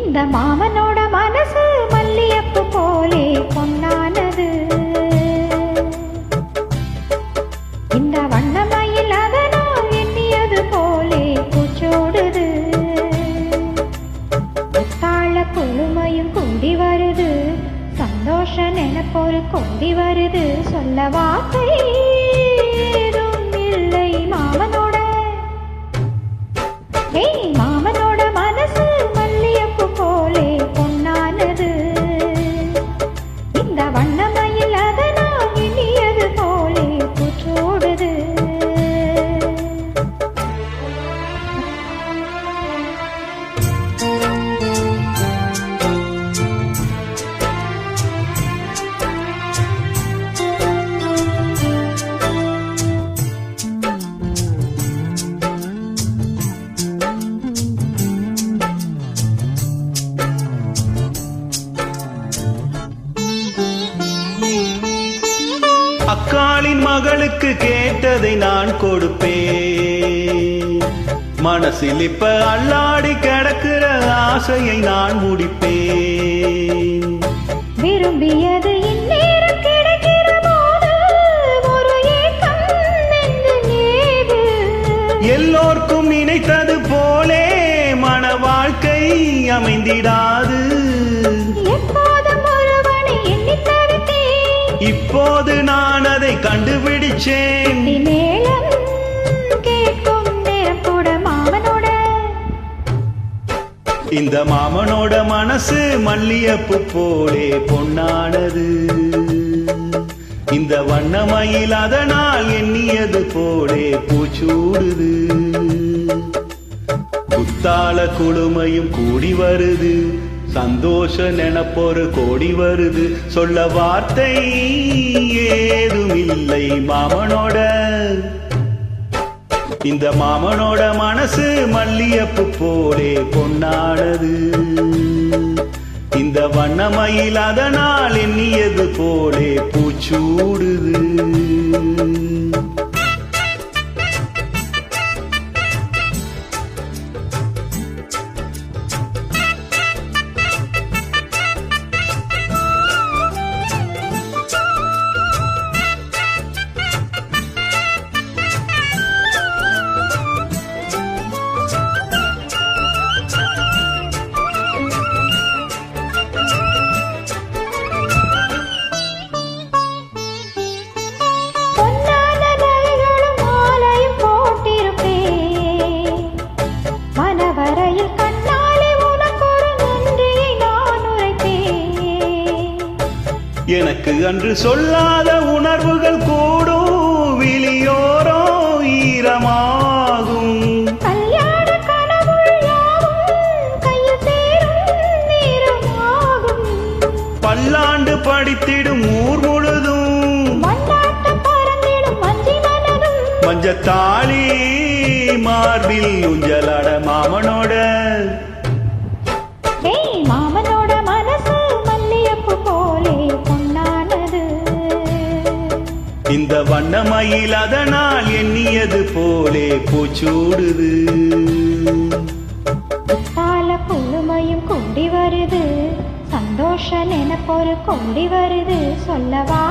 இந்த மாமனோட மனசு மல்லியப்பு போலே பொன்னானது. இந்த வண்ணமயில் அதனால் எண்ணியது போலே பூச்சோடுது. புத்தாள குழுமையும் கூடி வருது, சந்தோஷ நினைப்பொரு கூடி வருது. சொல்ல வார்த்தை ஏதும் இல்லை மாமனோட. மாமனோட மனசு மல்லியப்பு போலே பொன்னானது. இந்த வண்ணமயில் அதனால் எண்ணியது போலே பூச்சோடுது. அக்காளின் மகளுக்கு கேட்டதை நான் கொடுப்பேன். மனசில் இப்ப அல்லாடி கிடக்கிற ஆசையை நான் முடிப்பேன். விரும்பியது இந்நேரம் கிடைக்கிற போது ஒரு ஏக்கம் நெஞ்சிலேது. எல்லோர்க்கும் நினைத்தது போலே மன வாழ்க்கை அமைந்திடாது. இப்போது நான் அதை கண்டுபிடிச்சேன். இந்த மாமனோட மனசு மல்லியப்பு போலே பொன்னானது. இந்த வண்ணமயில் அதனால் எண்ணியது போலே பூச்சூடுது. புத்தாள குழுமையும் கூடி வருது, சந்தோஷ நினைப்பொரு கோடி வருது. சொல்ல வார்த்தை ஏதும் இல்லை மாமனோட. இந்த மாமனோட மனசு மல்லியப்பு போலே பொன்னானது. இந்த வண்ணமயில் அதனால் எண்ணியது போலே பூச்சூடுது. எனக்கு அன்று சொல்லாத உணர்வுகள் கூடும், விழியோரோ ஈரமாகும். கல்யாண கனவுள் யாவும் கையில் சேரும் நேரமாகும். பல்லாண்டு படித்திடும் ஊர் முழுதும் மண்ணாட்டம் பறந்திடும் வஞ்சி மனதும். மஞ்சத்தாளி மார்பில் ஊஞ்சலாட மாமனோட. மாமனோட மனசு மல்லியப்பு போலே பொன்னானது. இந்த வண்ணமயில் அதனால் எண்ணியது போலே பூச்சூடுது. புத்தாள குழுமையும் கூடி வருது, சந்தோஷ நினைப்பொரு கூடி வருது. சொல்லவா